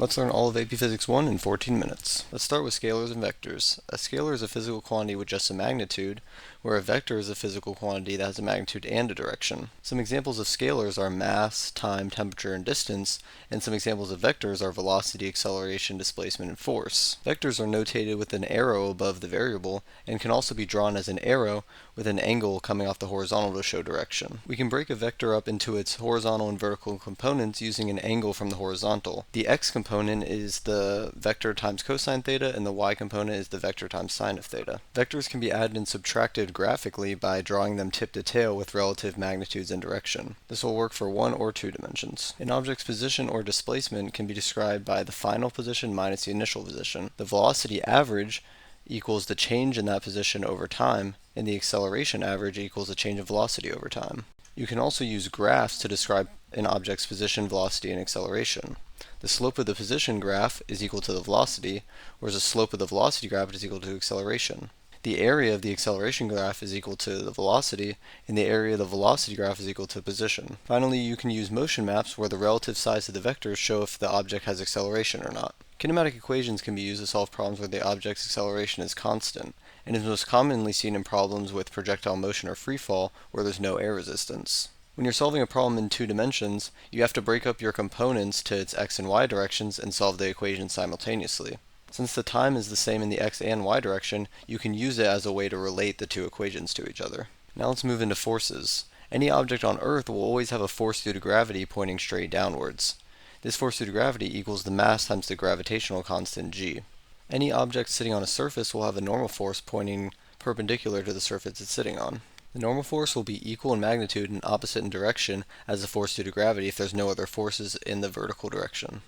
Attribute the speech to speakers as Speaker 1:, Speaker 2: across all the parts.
Speaker 1: Let's learn all of AP Physics 1 in 14 minutes. Let's start with scalars and vectors. A scalar is a physical quantity with just a magnitude, where a vector is a physical quantity that has a magnitude and a direction. Some examples of scalars are mass, time, temperature, and distance, and some examples of vectors are velocity, acceleration, displacement, and force. Vectors are notated with an arrow above the variable, and can also be drawn as an arrow with an angle coming off the horizontal to show direction. We can break a vector up into its horizontal and vertical components using an angle from the horizontal. The x component is the vector times cosine theta, and the y component is the vector times sine of theta. Vectors can be added and subtracted graphically by drawing them tip to tail with relative magnitudes and direction. This will work for 1 or 2 dimensions. An object's position or displacement can be described by the final position minus the initial position. The velocity average equals the change in that position over time, and the acceleration average equals the change of velocity over time. You can also use graphs to describe an object's position, velocity, and acceleration. The slope of the position graph is equal to the velocity, whereas the slope of the velocity graph is equal to acceleration. The area of the acceleration graph is equal to the velocity, and the area of the velocity graph is equal to position. Finally, you can use motion maps where the relative size of the vectors show if the object has acceleration or not. Kinematic equations can be used to solve problems where the object's acceleration is constant, and is most commonly seen in problems with projectile motion or free fall where there's no air resistance. When you're solving a problem in 2 dimensions, you have to break up your components to its x and y directions and solve the equation simultaneously. Since the time is the same in the x and y direction, you can use it as a way to relate the 2 equations to each other. Now let's move into forces. Any object on Earth will always have a force due to gravity pointing straight downwards. This force due to gravity equals the mass times the gravitational constant g. Any object sitting on a surface will have a normal force pointing perpendicular to the surface it's sitting on. The normal force will be equal in magnitude and opposite in direction as the force due to gravity if there's no other forces in the vertical direction.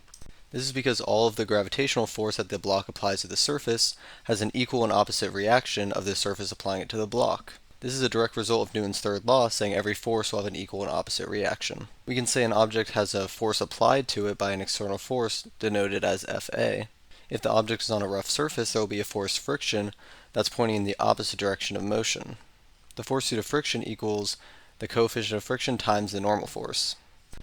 Speaker 1: This is because all of the gravitational force that the block applies to the surface has an equal and opposite reaction of the surface applying it to the block. This is a direct result of Newton's third law, saying every force will have an equal and opposite reaction. We can say an object has a force applied to it by an external force denoted as Fa. If the object is on a rough surface, there will be a force friction that's pointing in the opposite direction of motion. The force due to friction equals the coefficient of friction times the normal force.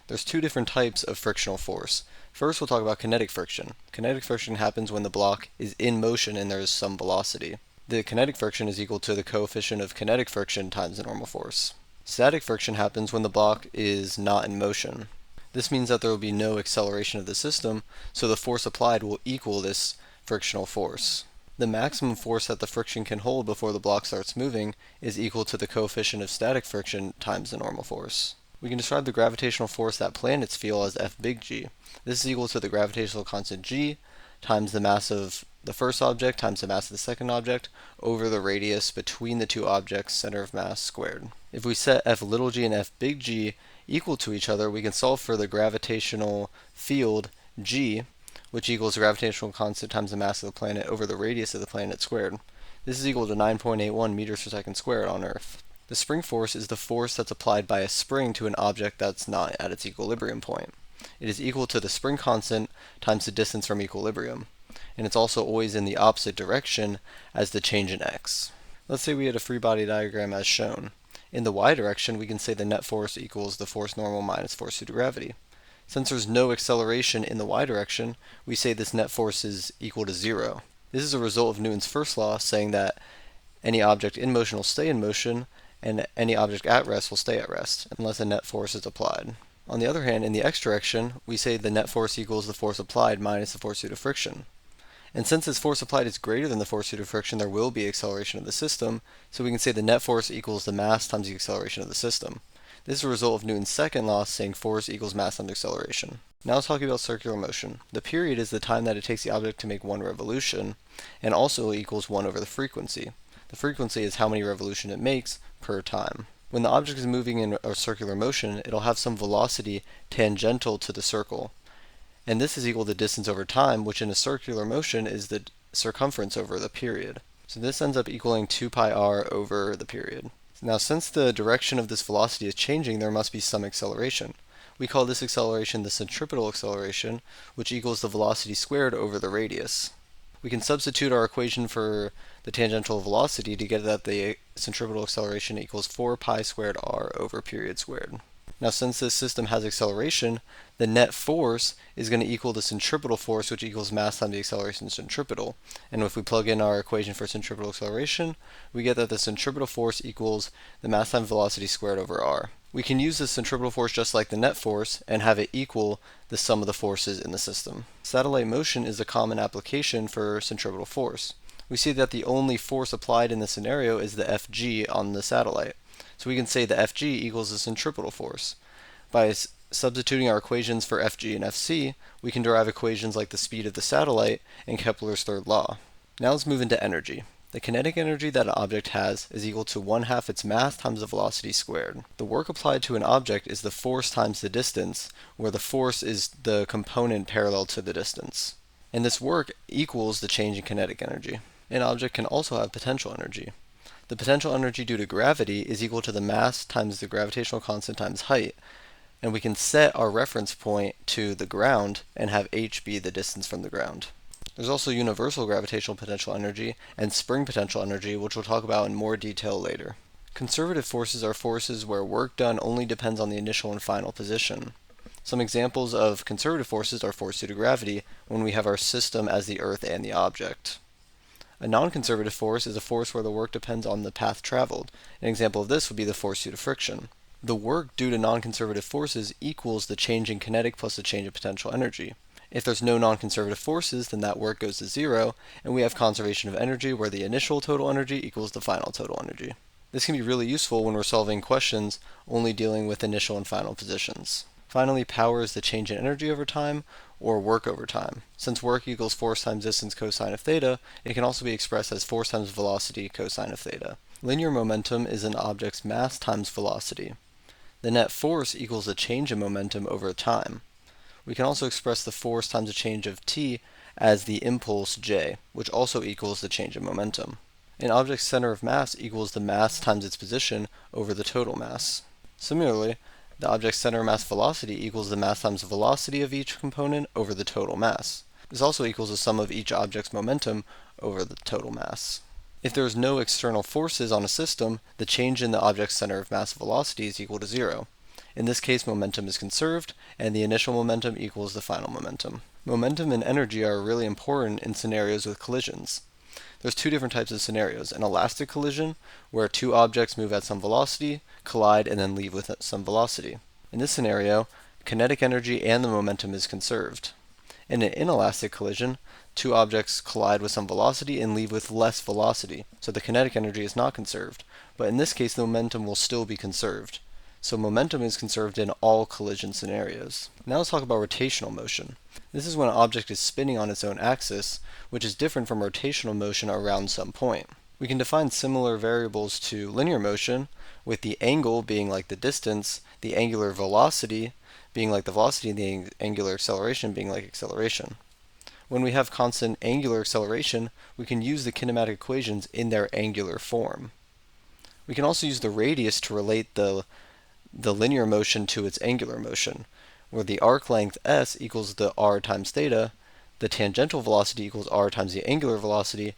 Speaker 1: There's 2 different types of frictional force. First, we'll talk about kinetic friction. Kinetic friction happens when the block is in motion and there is some velocity. The kinetic friction is equal to the coefficient of kinetic friction times the normal force. Static friction happens when the block is not in motion. This means that there will be no acceleration of the system, so the force applied will equal this frictional force. The maximum force that the friction can hold before the block starts moving is equal to the coefficient of static friction times the normal force. We can describe the gravitational force that planets feel as F big G. This is equal to the gravitational constant g times the mass of the first object times the mass of the second object over the radius between the 2 objects' center of mass squared. If we set F little g and F big G equal to each other, we can solve for the gravitational field g, which equals the gravitational constant times the mass of the planet over the radius of the planet squared. This is equal to 9.81 meters per second squared on Earth. The spring force is the force that's applied by a spring to an object that's not at its equilibrium point. It is equal to the spring constant times the distance from equilibrium, and it's also always in the opposite direction as the change in x. Let's say we had a free body diagram as shown. In the y direction, we can say the net force equals the force normal minus force due to gravity. Since there's no acceleration in the y direction, we say this net force is equal to 0. This is a result of Newton's first law, saying that any object in motion will stay in motion, and any object at rest will stay at rest, unless a net force is applied. On the other hand, in the x direction, we say the net force equals the force applied minus the force due to friction. And since this force applied is greater than the force due to friction, there will be acceleration of the system, so we can say the net force equals the mass times the acceleration of the system. This is a result of Newton's second law, saying force equals mass times acceleration. Now let's talk about circular motion. The period is the time that it takes the object to make 1 revolution, and also equals 1 over the frequency. The frequency is how many revolutions it makes per time. When the object is moving in a circular motion, it'll have some velocity tangential to the circle. And this is equal to distance over time, which in a circular motion is the circumference over the period. So this ends up equaling 2 pi r over the period. Now, since the direction of this velocity is changing, there must be some acceleration. We call this acceleration the centripetal acceleration, which equals the velocity squared over the radius. We can substitute our equation for the tangential velocity to get that the centripetal acceleration equals 4 pi squared r over period squared. Now since this system has acceleration, the net force is going to equal the centripetal force, which equals mass times the acceleration centripetal. And if we plug in our equation for centripetal acceleration, we get that the centripetal force equals the mass times velocity squared over r. We can use the centripetal force just like the net force and have it equal the sum of the forces in the system. Satellite motion is a common application for centripetal force. We see that the only force applied in this scenario is the Fg on the satellite. So we can say the Fg equals the centripetal force. By substituting our equations for Fg and Fc, we can derive equations like the speed of the satellite and Kepler's third law. Now let's move into energy. The kinetic energy that an object has is equal to 1/2 its mass times the velocity squared. The work applied to an object is the force times the distance, where the force is the component parallel to the distance. And this work equals the change in kinetic energy. An object can also have potential energy. The potential energy due to gravity is equal to the mass times the gravitational constant times height, and we can set our reference point to the ground and have h be the distance from the ground. There's also universal gravitational potential energy and spring potential energy, which we'll talk about in more detail later. Conservative forces are forces where work done only depends on the initial and final position. Some examples of conservative forces are force due to gravity when we have our system as the Earth and the object. A non-conservative force is a force where the work depends on the path traveled. An example of this would be the force due to friction. The work due to non-conservative forces equals the change in kinetic plus the change in potential energy. If there's no non-conservative forces, then that work goes to zero, and we have conservation of energy where the initial total energy equals the final total energy. This can be really useful when we're solving questions only dealing with initial and final positions. Finally, power is the change in energy over time, or work over time. Since work equals force times distance cosine of theta, it can also be expressed as force times velocity cosine of theta. Linear momentum is an object's mass times velocity. The net force equals the change in momentum over time. We can also express the force times the change of t as the impulse j, which also equals the change in momentum. An object's center of mass equals the mass times its position over the total mass. Similarly, the object's center of mass velocity equals the mass times the velocity of each component over the total mass. This also equals the sum of each object's momentum over the total mass. If there is no external forces on a system, the change in the object's center of mass velocity is equal to zero. In this case, momentum is conserved, and the initial momentum equals the final momentum. Momentum and energy are really important in scenarios with collisions. There's two different types of scenarios: an elastic collision, where two objects move at some velocity, collide, and then leave with some velocity. In this scenario, kinetic energy and the momentum is conserved. In an inelastic collision, two objects collide with some velocity and leave with less velocity, so the kinetic energy is not conserved, but in this case the momentum will still be conserved. So momentum is conserved in all collision scenarios. Now let's talk about rotational motion. This is when an object is spinning on its own axis, which is different from rotational motion around some point. We can define similar variables to linear motion, with the angle being like the distance, the angular velocity being like the velocity, and the angular acceleration being like acceleration. When we have constant angular acceleration, we can use the kinematic equations in their angular form. We can also use the radius to relate the linear motion to its angular motion, where the arc length s equals the r times theta, the tangential velocity equals r times the angular velocity,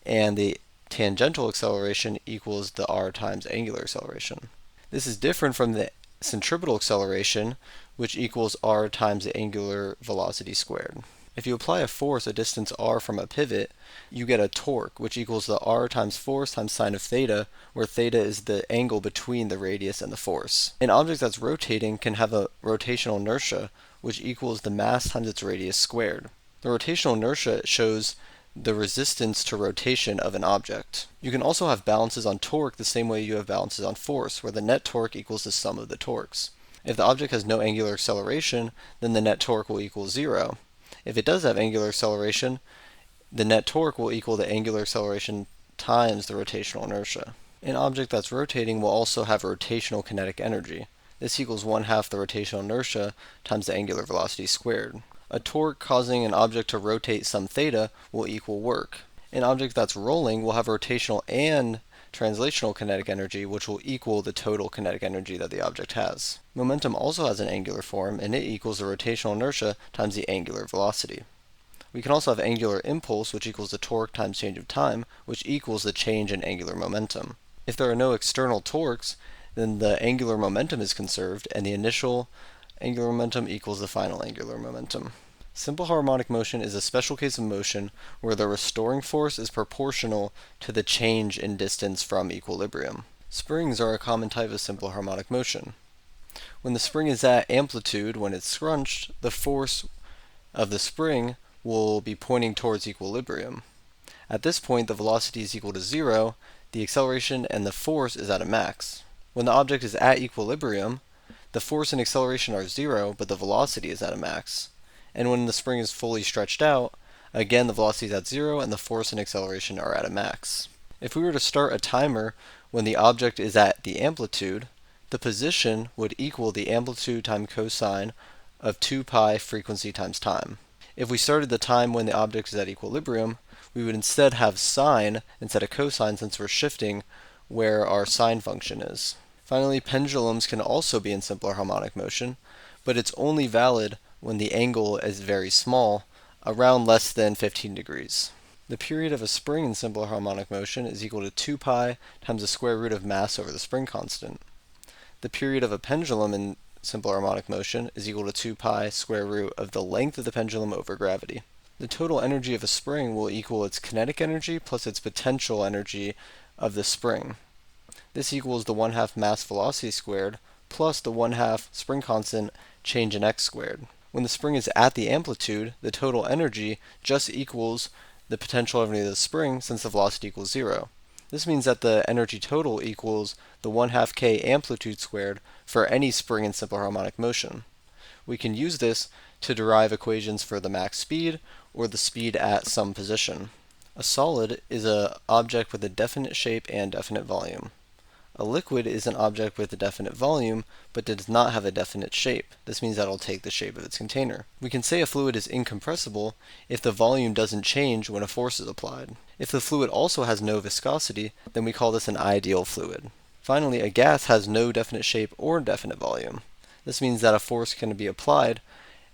Speaker 1: and the tangential acceleration equals the r times angular acceleration. This is different from the centripetal acceleration, which equals r times the angular velocity squared. If you apply a force a distance r from a pivot, you get a torque, which equals the r times force times sine of theta, where theta is the angle between the radius and the force. An object that's rotating can have a rotational inertia, which equals the mass times its radius squared. The rotational inertia shows the resistance to rotation of an object. You can also have balances on torque the same way you have balances on force, where the net torque equals the sum of the torques. If the object has no angular acceleration, then the net torque will equal zero. If it does have angular acceleration, the net torque will equal the angular acceleration times the rotational inertia. An object that's rotating will also have rotational kinetic energy. This equals 1/2 the rotational inertia times the angular velocity squared. A torque causing an object to rotate some theta will equal work. An object that's rolling will have rotational and translational kinetic energy, which will equal the total kinetic energy that the object has. Momentum also has an angular form, and it equals the rotational inertia times the angular velocity. We can also have angular impulse, which equals the torque times change of time, which equals the change in angular momentum. If there are no external torques, then the angular momentum is conserved, and the initial angular momentum equals the final angular momentum. Simple harmonic motion is a special case of motion where the restoring force is proportional to the change in distance from equilibrium. Springs are a common type of simple harmonic motion. When the spring is at amplitude, when it's scrunched, the force of the spring will be pointing towards equilibrium. At this point, the velocity is equal to 0, the acceleration and the force is at a max. When the object is at equilibrium, the force and acceleration are 0, but the velocity is at a max. And when the spring is fully stretched out, again the velocity is at 0 and the force and acceleration are at a max. If we were to start a timer when the object is at the amplitude, the position would equal the amplitude times cosine of 2 pi frequency times time. If we started the time when the object is at equilibrium, we would instead have sine instead of cosine since we're shifting where our sine function is. Finally, pendulums can also be in simpler harmonic motion, but it's only valid when the angle is very small, around less than 15 degrees. The period of a spring in simpler harmonic motion is equal to 2 pi times the square root of mass over the spring constant. The period of a pendulum in simple harmonic motion is equal to 2 pi square root of the length of the pendulum over gravity. The total energy of a spring will equal its kinetic energy plus its potential energy of the spring. This equals the 1/2 mass velocity squared plus the 1/2 spring constant change in x squared. When the spring is at the amplitude, the total energy just equals the potential energy of the spring since the velocity equals 0. This means that the energy total equals the 1/2 k amplitude squared for any spring in simple harmonic motion. We can use this to derive equations for the max speed or the speed at some position. A solid is an object with a definite shape and definite volume. A liquid is an object with a definite volume, but does not have a definite shape. This means that it'll take the shape of its container. We can say a fluid is incompressible if the volume doesn't change when a force is applied. If the fluid also has no viscosity, then we call this an ideal fluid. Finally, a gas has no definite shape or definite volume. This means that a force can be applied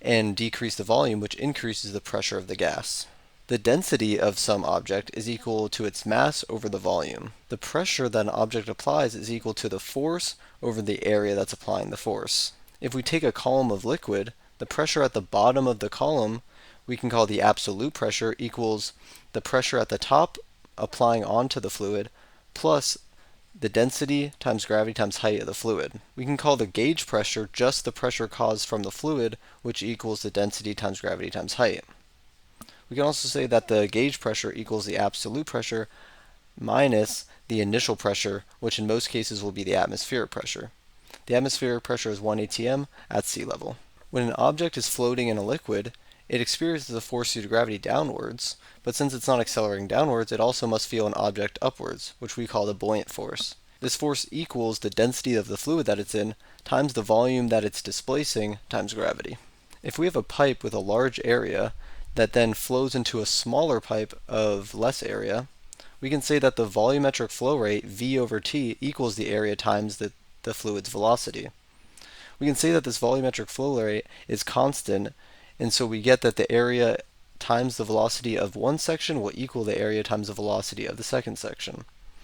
Speaker 1: and decrease the volume, which increases the pressure of the gas. The density of some object is equal to its mass over the volume. The pressure that an object applies is equal to the force over the area that's applying the force. If we take a column of liquid, the pressure at the bottom of the column we can call the absolute pressure equals the pressure at the top applying onto the fluid plus the density times gravity times height of the fluid. We can call the gauge pressure just the pressure caused from the fluid, which equals the density times gravity times height. We can also say that the gauge pressure equals the absolute pressure minus the initial pressure, which in most cases will be the atmospheric pressure. The atmospheric pressure is 1 atm at sea level. When an object is floating in a liquid, it experiences a force due to gravity downwards, but since it's not accelerating downwards, it also must feel an object upwards, which we call the buoyant force. This force equals the density of the fluid that it's in times the volume that it's displacing times gravity. If we have a pipe with a large area that then flows into a smaller pipe of less area, we can say that the volumetric flow rate, V over T, equals the area times the fluid's velocity. We can say that this volumetric flow rate is constant, and so we get that the area times the velocity of one section will equal the area times the velocity of the second section.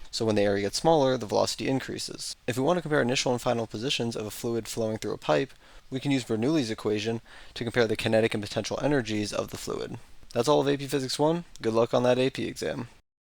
Speaker 1: So when the area gets smaller, the velocity increases. If we want to compare initial and final positions of a fluid flowing through a pipe, we can use Bernoulli's equation to compare the kinetic and potential energies of the fluid. That's all of AP Physics 1. Good luck on that AP exam.